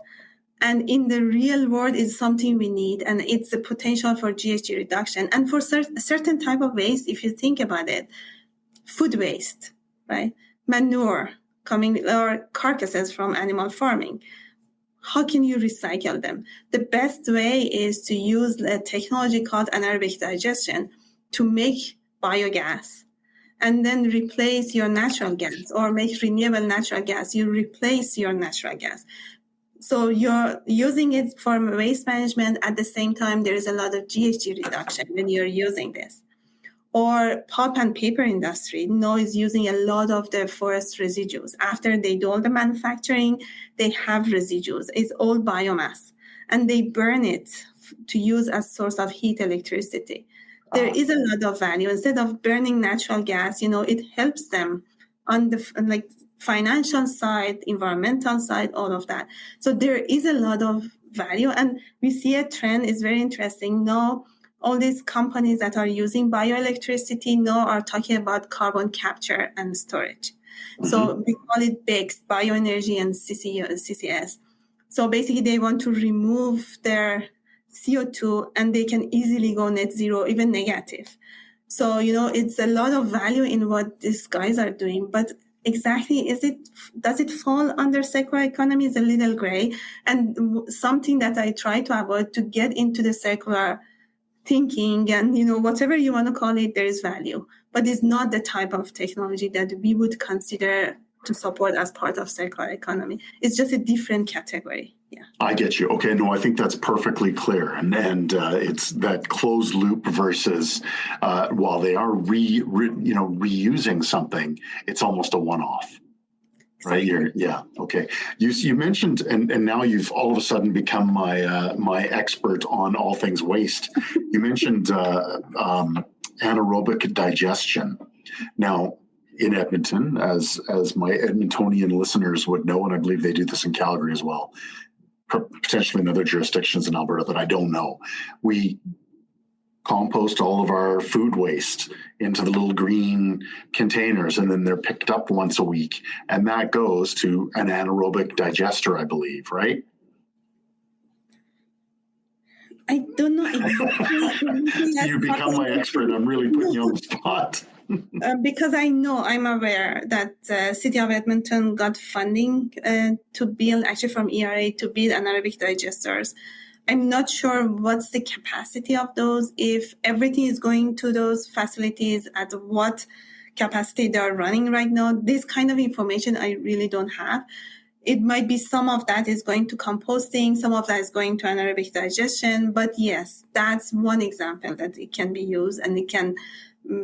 And in the real world, it's something we need, and it's the potential for GHG reduction. And for certain type of waste, if you think about it, food waste, right? Manure or carcasses from animal farming. How can you recycle them? The best way is to use a technology called anaerobic digestion to make biogas, and then replace your natural gas, or make renewable natural gas. You replace your natural gas. So you're using it for waste management. At the same time, there is a lot of GHG reduction when you're using this. Or pulp and paper industry is using a lot of the forest residues. After they do all the manufacturing, they have residues. It's all biomass, and they burn it to use as source of heat electricity. There is a lot of value. Instead of burning natural gas, it helps them on the financial side, environmental side, all of that. So there is a lot of value, and we see a trend. It's very interesting. Now, all these companies that are using bioelectricity now are talking about carbon capture and storage. Mm-hmm. So we call it BECCS, bioenergy and CCS. So basically, they want to remove their CO2, and they can easily go net zero, even negative. So, it's a lot of value in what these guys are doing, but exactly does it fall under circular economy is a little gray, and something that I try to avoid to get into the circular thinking, and whatever you want to call it, there is value, but it's not the type of technology that we would consider to support as part of circular economy. It's just a different category. Yeah, I get you. Okay, no, I think that's perfectly clear, and it's that closed loop versus while they are reusing something, it's almost a one-off. Right. Okay. You mentioned, and now you've all of a sudden become my expert on all things waste. You mentioned anaerobic digestion. Now, in Edmonton, as my Edmontonian listeners would know, and I believe they do this in Calgary as well, potentially in other jurisdictions in Alberta that I don't know, we compost all of our food waste into the little green containers, and then they're picked up once a week, and that goes to an anaerobic digester, I believe, right? I don't know exactly. You become my expert. I'm really putting you on the spot. Because I'm aware that City of Edmonton got funding to build, actually from ERA, to build anaerobic digesters. I'm not sure what's the capacity of those, if everything is going to those facilities, at what capacity they are running right now. This kind of information I really don't have. It might be some of that is going to composting, some of that is going to anaerobic digestion. But yes, that's one example that it can be used, and it can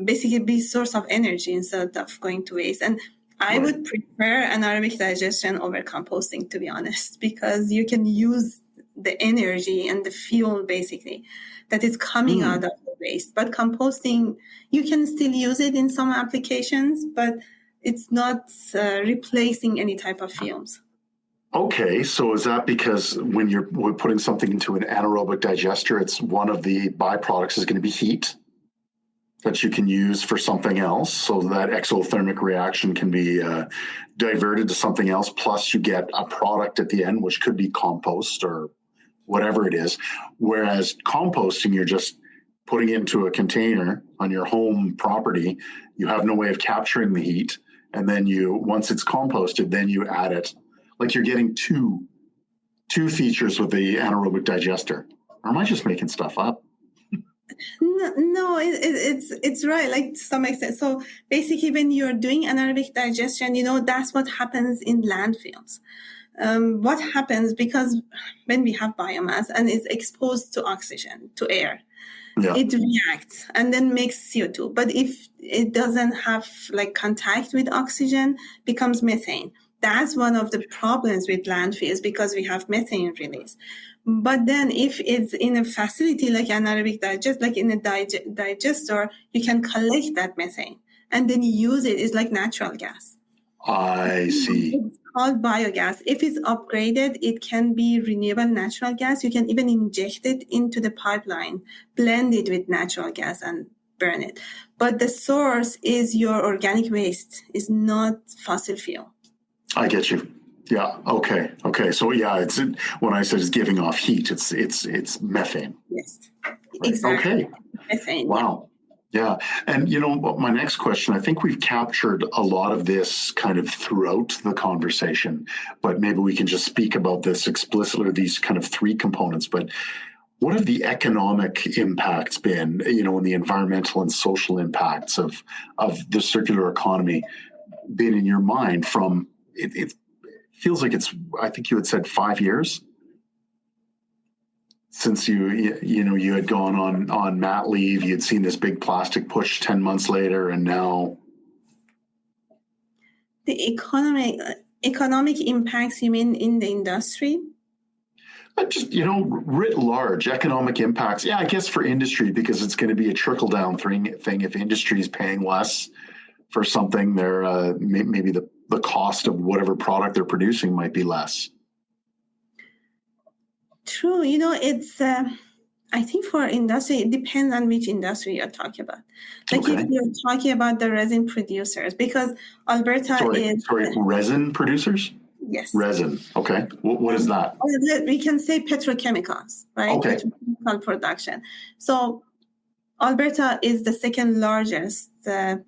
basically be source of energy instead of going to waste. And I would prefer anaerobic digestion over composting, to be honest, because you can use the energy and the fuel basically that is coming out of the waste. But composting, you can still use it in some applications, but it's not replacing any type of fumes. Okay, so is that because when you're putting something into an anaerobic digester, it's one of the byproducts is going to be heat that you can use for something else, so that exothermic reaction can be diverted to something else, plus you get a product at the end, which could be compost or whatever it is. Whereas composting, you're just putting it into a container on your home property. You have no way of capturing the heat. And then once it's composted, then you add it. Like you're getting two features with the anaerobic digester. Or am I just making stuff up? No, it's right, like to some extent. So basically, when you're doing anaerobic digestion, that's what happens in landfills. What happens, because when we have biomass and it's exposed to oxygen, to air, it reacts and then makes CO2. But if it doesn't have contact with oxygen, becomes methane. That's one of the problems with landfills, because we have methane release. But then if it's in a facility like anaerobic digester, like in a digester, you can collect that methane and then use it. It's like natural gas. I see. It's called biogas. If it's upgraded, it can be renewable natural gas. You can even inject it into the pipeline, blend it with natural gas and burn it. But the source is your organic waste, is not fossil fuel. I get you. Yeah. Okay. So it's when I said it's giving off heat, it's methane. Yes. Exactly. Okay. Methane. Wow. Yeah. And my next question, I think we've captured a lot of this kind of throughout the conversation, but maybe we can just speak about this explicitly, these kind of three components. But what have the economic impacts been, and the environmental and social impacts of the circular economy been in your mind from it feels like it's, I think you had said 5 years since you had gone on mat leave, you had seen this big plastic push 10 months later, and now the economic impacts, you mean in the industry? Just, writ large economic impacts. Yeah, I guess for industry, because it's going to be a trickle down thing. If industry is paying less for something, they're maybe the cost of whatever product they're producing might be less. True. It's, I think for industry, it depends on which industry you're talking about. Like if you're talking about the resin producers, because Alberta is... Sorry, resin producers? Yes. Resin. Okay. What is that? We can say petrochemicals, right? Okay. petrochemical production. So Alberta is the second largest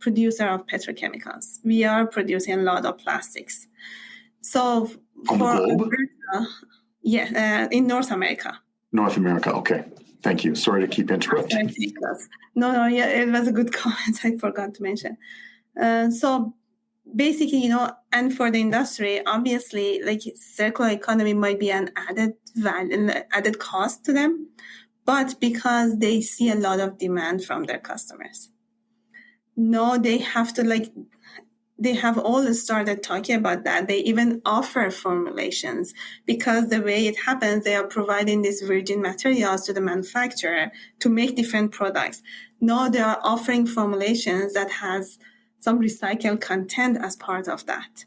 producer of petrochemicals. We are producing a lot of plastics. So on the globe? Alberta, in North America. North America, okay. Thank you. Sorry to keep interrupting. No, it was a good comment. I forgot to mention. So basically, and for the industry, obviously, like circular economy might be an added value, added cost to them, but because they see a lot of demand from their customers. No, they have to they have all started talking about that. They even offer formulations because the way it happens, they are providing these virgin materials to the manufacturer to make different products. Now they are offering formulations that has some recycled content as part of that.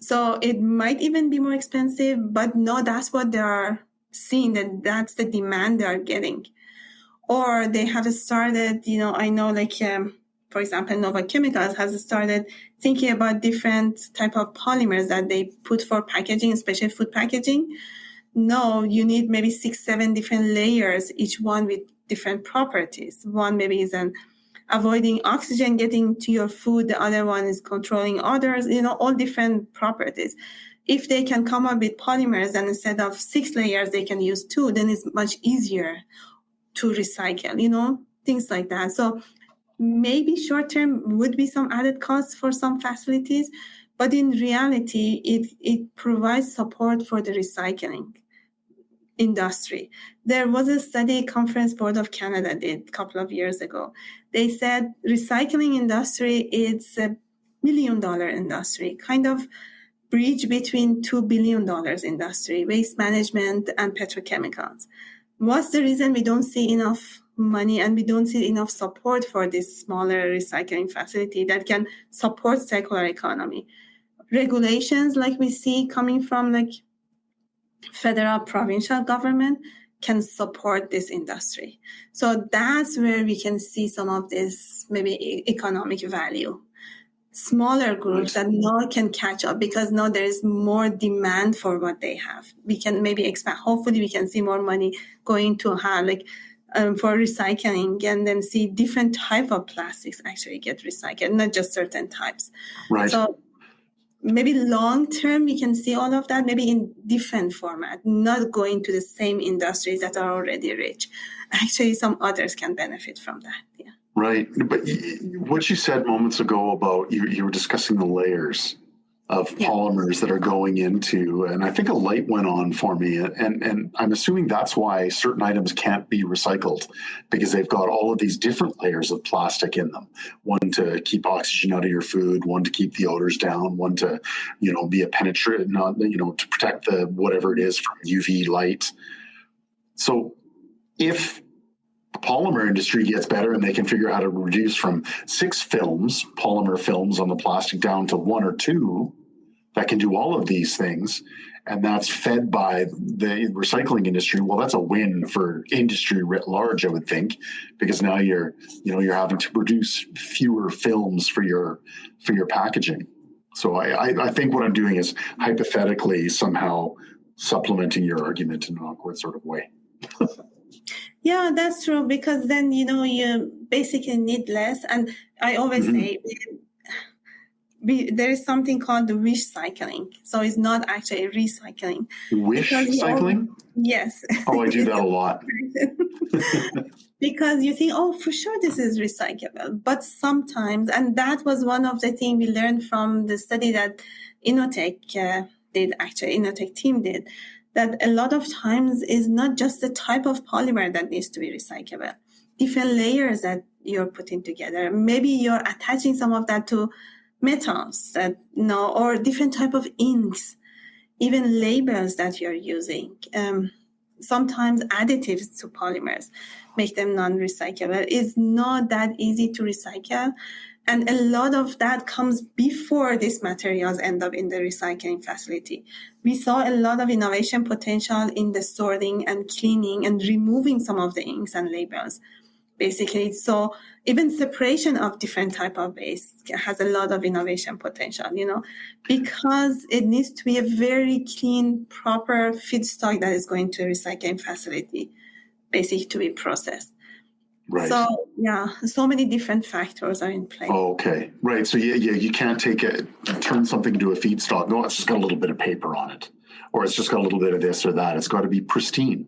So it might even be more expensive, but no, that's what they are seeing, that's the demand they are getting. Or they have started, I know for example, Nova Chemicals has started thinking about different type of polymers that they put for packaging, especially food packaging. No, you need maybe 6-7 different layers, each one with different properties. One maybe is avoiding oxygen getting to your food. The other one is controlling others, all different properties. If they can come up with polymers and instead of 6 layers, they can use 2, then it's much easier to recycle, things like that. So maybe short-term would be some added costs for some facilities, but in reality, it provides support for the recycling industry. There was a study Conference Board of Canada did a couple of years ago. They said recycling industry is $1 million industry, kind of bridge between $2 billion industry, waste management and petrochemicals. What's the reason we don't see enough money and we don't see enough support for this smaller recycling facility that can support circular economy? Regulations like we see coming from federal, provincial government can support this industry. So that's where we can see some of this maybe economic value. Smaller groups that now can catch up because now there is more demand for what they have. We can maybe expand. Hopefully we can see more money going to for recycling and then see different type of plastics actually get recycled, not just certain types. Right. So maybe long term we can see all of that, maybe in different format, not going to the same industries that are already rich. Actually, some others can benefit from that. Yeah. Right. But what you said moments ago about you were discussing the layers of polymers that are going into, and I think a light went on for me, and I'm assuming that's why certain items can't be recycled, because they've got all of these different layers of plastic in them. One to keep oxygen out of your food, one to keep the odors down, one to, be a penetrant, not, to protect the whatever it is from UV light. So if the polymer industry gets better and they can figure out how to reduce from 6 polymer films on the plastic down to 1 or 2 that can do all of these things, and that's fed by the recycling industry, well, that's a win for industry writ large, I would think, because now you're having to produce fewer films for your packaging. So I think what I'm doing is hypothetically somehow supplementing your argument in an awkward sort of way. Yeah, that's true, because then, you basically need less. And I always say there is something called the wish cycling. So it's not actually recycling. Wish cycling? Yes. Oh, I do that a lot. Because you think, oh, for sure this is recyclable. But sometimes, and that was one of the things we learned from the study that Innotech Innotech team did, that a lot of times is not just the type of polymer that needs to be recyclable. Different layers that you're putting together. Maybe you're attaching some of that to metals or different type of inks, even labels that you're using. Sometimes additives to polymers make them non-recyclable. It's not that easy to recycle. And a lot of that comes before these materials end up in the recycling facility. We saw a lot of innovation potential in the sorting and cleaning and removing some of the inks and labels, basically. So even separation of different type of waste has a lot of innovation potential, because it needs to be a very clean, proper feedstock that is going to a recycling facility. basically to be processed. Right. So many different factors are in play. Oh, okay. Right. So you can't turn something into a feedstock. No, it's just got a little bit of paper on it, or it's just got a little bit of this or that. It's got to be pristine.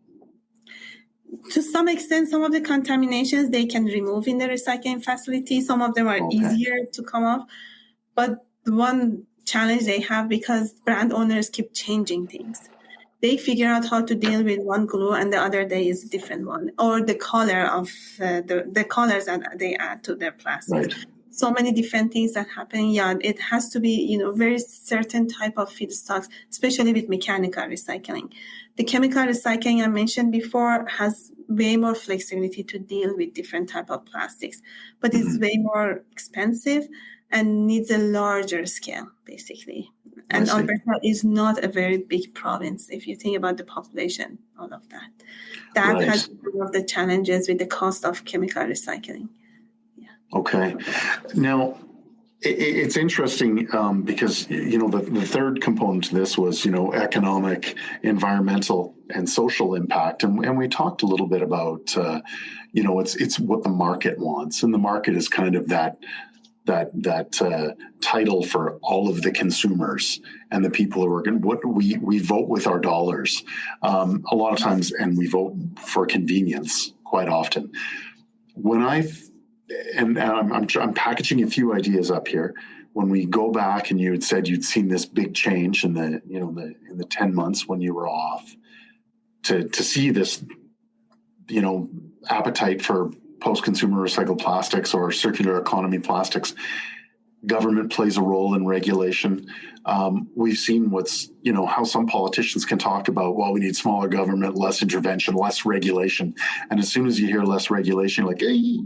To some extent, some of the contaminations they can remove in the recycling facility. Some of them are easier to come off. But the one challenge they have, because brand owners keep changing things, they figure out how to deal with one glue and the other day is a different one, or the color of the colors that they add to their plastics. Right. So many different things that happen. Yeah, it has to be, very certain type of feedstocks, especially with mechanical recycling. The chemical recycling I mentioned before has way more flexibility to deal with different type of plastics, but it's way more expensive and needs a larger scale, basically. And Alberta is not a very big province. If you think about the population, all of that. That has one of the challenges with the cost of chemical recycling. Yeah. Okay. Now, it's interesting because, the third component to this was, economic, environmental, and social impact. And we talked a little bit about, it's what the market wants. And the market is kind of that title for all of the consumers and the people who are going. What we vote with our dollars a lot of times, and we vote for convenience quite often. When I'm packaging a few ideas up here. When we go back, and you had said you'd seen this big change in the 10 months when you were off, to see this, appetite for post-consumer recycled plastics or circular economy plastics. Government plays a role in regulation. We've seen how some politicians can talk about, well, we need smaller government, less intervention, less regulation. And as soon as you hear less regulation, like, hey,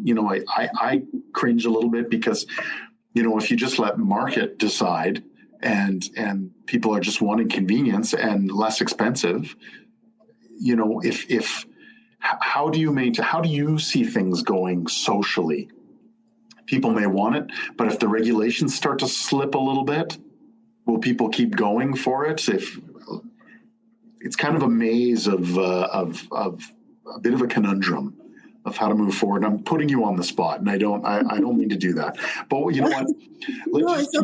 I cringe a little bit, because, if you just let market decide and people are just wanting convenience and less expensive, how do you see things going socially? People may want it, but if the regulations start to slip a little bit, will people keep going for it? If it's kind of a maze of a bit of a conundrum of how to move forward. And I'm putting you on the spot, and I don't mean to do that. But you know what? Let's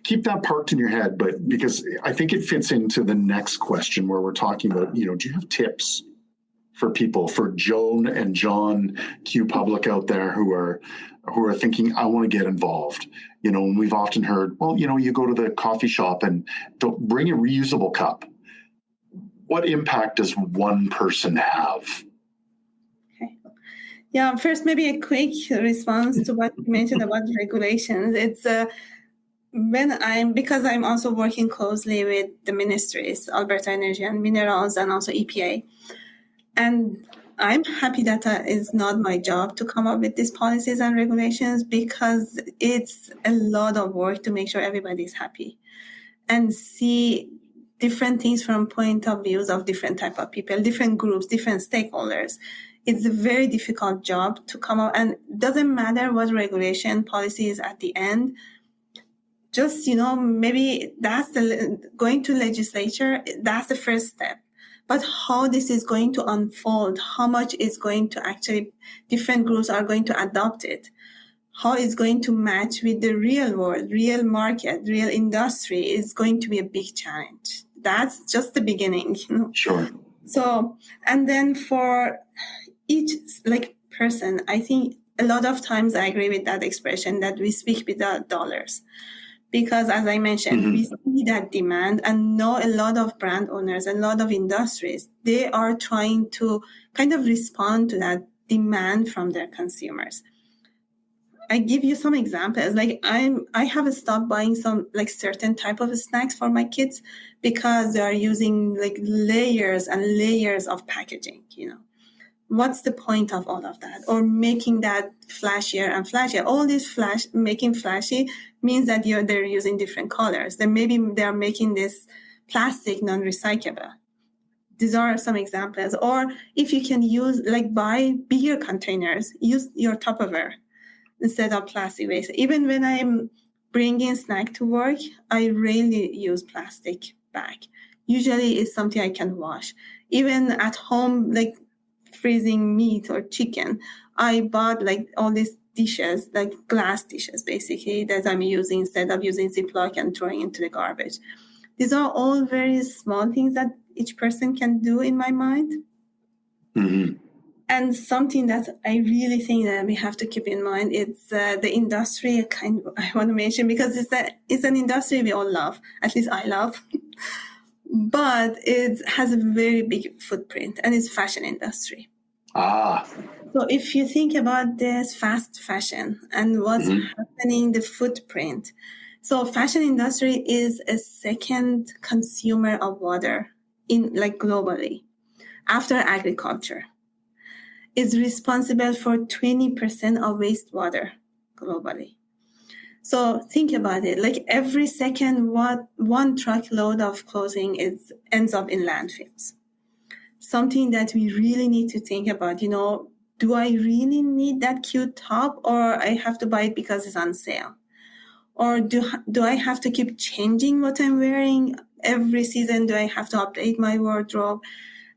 keep that parked in your head, but because I think it fits into the next question where we're talking about, do you have tips for people, for Joan and John Q Public out there who are thinking, I want to get involved? And we've often heard, well, you go to the coffee shop and don't bring a reusable cup. What impact does one person have? Okay. Yeah, first, maybe a quick response to what you mentioned about regulations. It's because I'm also working closely with the ministries, Alberta Energy and Minerals, and also EPA. And I'm happy that it's not my job to come up with these policies and regulations, because it's a lot of work to make sure everybody's happy and see different things from point of views of different type of people, different groups, different stakeholders. It's a very difficult job to come up, and it doesn't matter what regulation policy is at the end. Just, maybe that's going to legislature, that's the first step. But how this is going to unfold, how much is going to actually, different groups are going to adopt it, how it's going to match with the real world, real market, real industry is going to be a big challenge. That's just the beginning. Sure. So, and then for each person, I think a lot of times I agree with that expression that we speak without dollars. Because as I mentioned, we see that demand, and know a lot of brand owners and a lot of industries, they are trying to kind of respond to that demand from their consumers. I give you some examples. I have stopped buying some certain type of snacks for my kids because they are using layers and layers of packaging, What's the point of all of that? Or making that flashier and flashier. All this making flashy means that they're using different colors. Then maybe they're making this plastic non-recyclable. These are some examples. Or if you can use, buy bigger containers, use your Tupperware instead of plastic waste. Even when I'm bringing snack to work, I rarely use plastic bag. Usually it's something I can wash. Even at home, freezing meat or chicken, I bought like all these dishes, like glass dishes, basically, that I'm using instead of using Ziploc and throwing into the garbage. These are all very small things that each person can do in my mind. Mm-hmm. And something that I really think that we have to keep in mind is the industry I want to mention, because it's an industry we all love, at least I love, but it has a very big footprint, and it's fashion industry. So if you think about this fast fashion and what's happening, the footprint. So fashion industry is a second consumer of water globally after agriculture. Is responsible for 20% of wastewater globally. So think about it. Like every second, one truckload of clothing ends up in landfills. Something that we really need to think about. Do I really need that cute top, or I have to buy it because it's on sale? Or do I have to keep changing what I'm wearing every season? Do I have to update my wardrobe?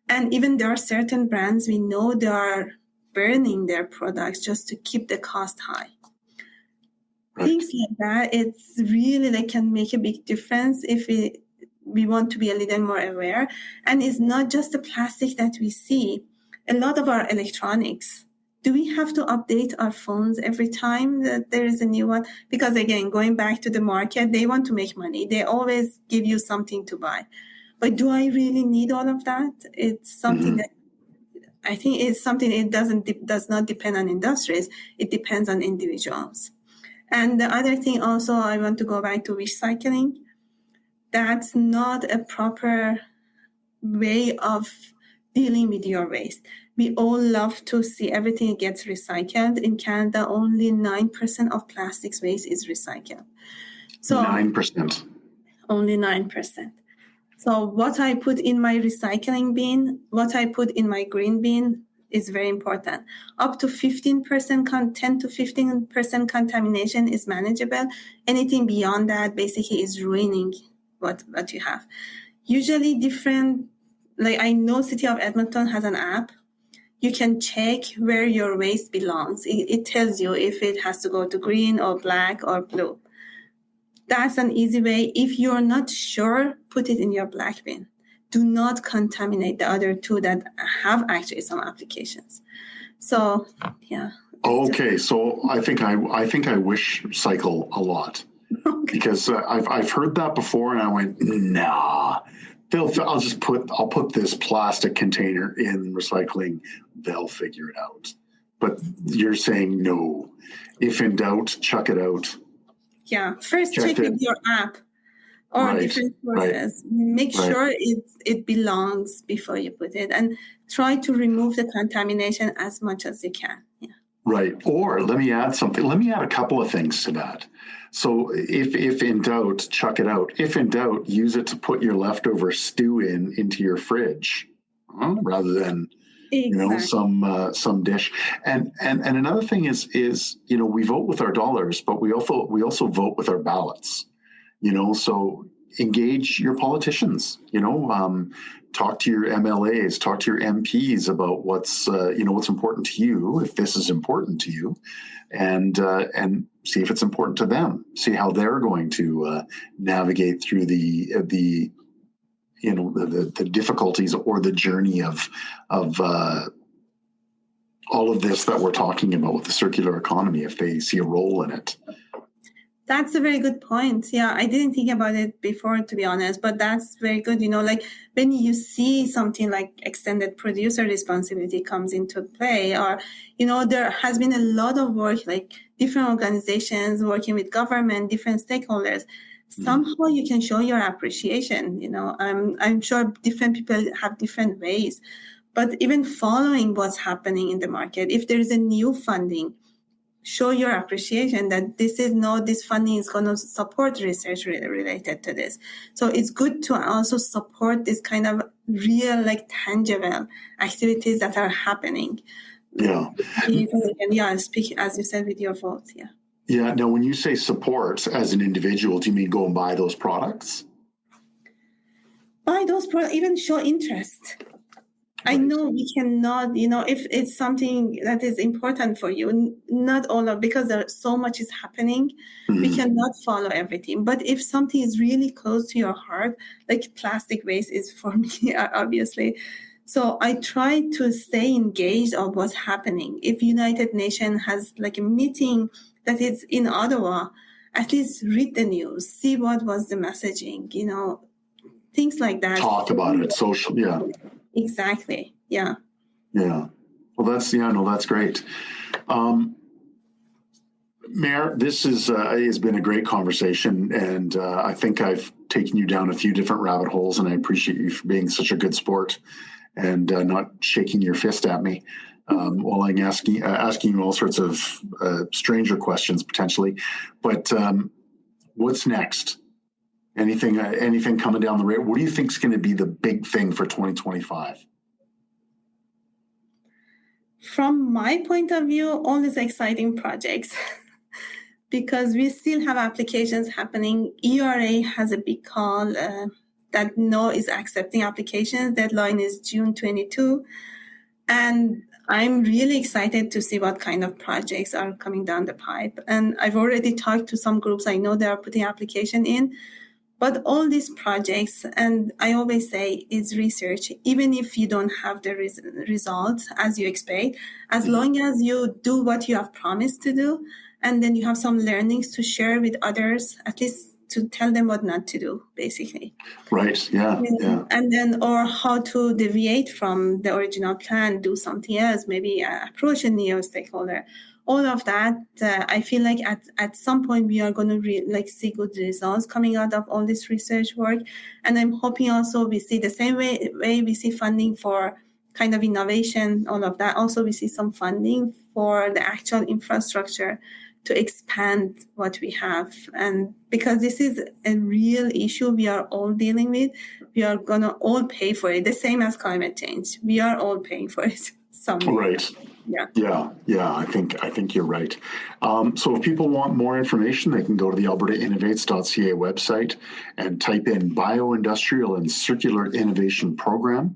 And even there are certain brands we know they are burning their products just to keep the cost high. Right. Things like that, it's really can make a big difference if we want to be a little more aware. And it's not just the plastic that we see. A lot of our electronics, do we have to update our phones every time that there is a new one? Because again, going back to the market, they want to make money. They always give you something to buy. But do I really need all of that? It's something that I think is something it does not depend on industries. It depends on individuals. And the other thing also, I want to go back to recycling. That's not a proper way of dealing with your waste. We all love to see everything gets recycled. In Canada, only 9% of plastics waste is recycled. So 9%. Only 9%. So what I put in my recycling bin, what I put in my green bin is very important. Up to 10 to 15% contamination is manageable. Anything beyond that basically is ruining what you have. Usually different, like I know City of Edmonton has an app. You can check where your waste belongs. It tells you if it has to go to green or black or blue. That's an easy way. If you're not sure, put it in your black bin. Do not contaminate the other two that have actually some applications. So, yeah. Okay, so I think I wish cycle a lot because I've heard that before, and I went, nah. I'll put this plastic container in recycling. They'll figure it out. But you're saying no. If in doubt, chuck it out. Yeah, first check with your app or different sources. Make sure it belongs before you put it, and try to remove the contamination as much as you can. Yeah. Right. Or let me add something. Let me add a couple of things to that. So if in doubt, chuck it out. If in doubt, use it to put your leftover stew into your fridge, rather than some dish. And another thing is we vote with our dollars, but we also vote with our ballots. So engage your politicians. Talk to your MLAs, talk to your MPs about what's important to you, if this is important to you, and see if it's important to them. See how they're going to navigate through the difficulties or the journey of all of this that we're talking about with the circular economy, if they see a role in it. That's a very good point. Yeah, I didn't think about it before, to be honest, but that's very good. Like when you see something like extended producer responsibility comes into play, or, there has been a lot of work, like different organizations working with government, different stakeholders. Somehow you can show your appreciation. I'm sure different people have different ways, but even following what's happening in the market, if there is a new funding, show your appreciation that this funding is going to support research related to this. So it's good to also support this kind of real, tangible activities that are happening. Yeah. Speak, as you said, with your vote. Yeah. Yeah. Now, when you say support as an individual, do you mean go and buy those products? Buy those products, even show interest. I know we cannot, if it's something that is important for you, not all of, because there's so much is happening, we cannot follow everything. But if something is really close to your heart, like plastic waste is for me, obviously. So I try to stay engaged on what's happening. If United Nations has like a meeting that is in Ottawa, at least read the news, see what was the messaging, things like that. Talk about it, social, yeah. Exactly. Yeah. Yeah. Well, that's great. Mayor, this has been a great conversation, and I think I've taken you down a few different rabbit holes, and I appreciate you for being such a good sport and not shaking your fist at me while I'm asking you all sorts of stranger questions potentially. But what's next? Anything coming down the road? What do you think is going to be the big thing for 2025? From my point of view, all these exciting projects, because we still have applications happening. ERA has a big call that NO is accepting applications. Deadline is June 22. And I'm really excited to see what kind of projects are coming down the pipe. And I've already talked to some groups. I know they are putting application in. But all these projects, and I always say, is research. Even if you don't have the results as you expect, as long as you do what you have promised to do, and then you have some learnings to share with others, at least to tell them what not to do, basically. Right, yeah. And then, or how to deviate from the original plan, do something else, maybe approach a new stakeholder. All of that, I feel like at some point we are going to see good results coming out of all this research work. And I'm hoping also we see the same way we see funding for kind of innovation, all of that. Also, we see some funding for the actual infrastructure to expand what we have. And because this is a real issue we are all dealing with, we are going to all pay for it, the same as climate change. We are all paying for it someday. Right. Yeah. I think you're right. So if people want more information, they can go to the albertainnovates.ca website and type in Bioindustrial and Circular Innovation Program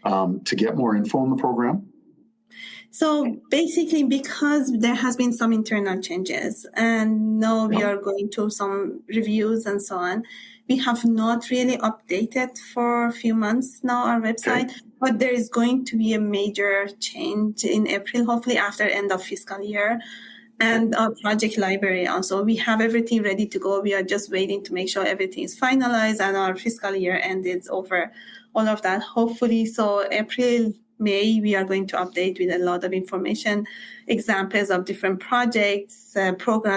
to get more info on the program. So basically, because there has been some internal changes and now we are going to some reviews and so on, we have not really updated for a few months now our website, but there is going to be a major change in April, hopefully after end of fiscal year. And our project library also, we have everything ready to go. We are just waiting to make sure everything is finalized and our fiscal year end is over, all of that, hopefully. So April, May, we are going to update with a lot of information, examples of different projects,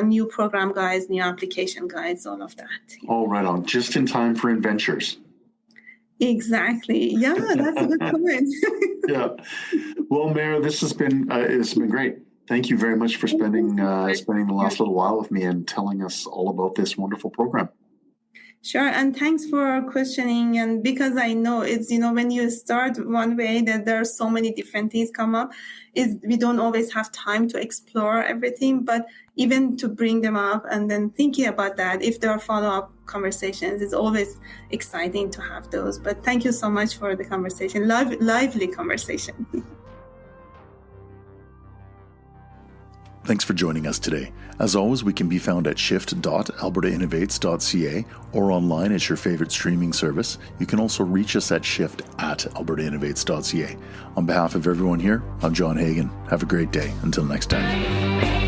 new program guides, new application guides, all of that. All right on, just in time for Inventures. Exactly. Yeah, that's a good comment. Yeah. Well, Mayor, this has been great. Thank you very much for spending the last little while with me and telling us all about this wonderful program. Sure, and thanks for questioning. And because I know it's, when you start one way, that there are so many different things come up, we don't always have time to explore everything, but even to bring them up and then thinking about that, if there are follow-up conversations, it's always exciting to have those. But thank you so much for the conversation, lively conversation. Thanks for joining us today. As always, we can be found at shift.albertainnovates.ca or online at your favorite streaming service. You can also reach us at shift@albertainnovates.ca. On behalf of everyone here, I'm John Hagan. Have a great day. Until next time.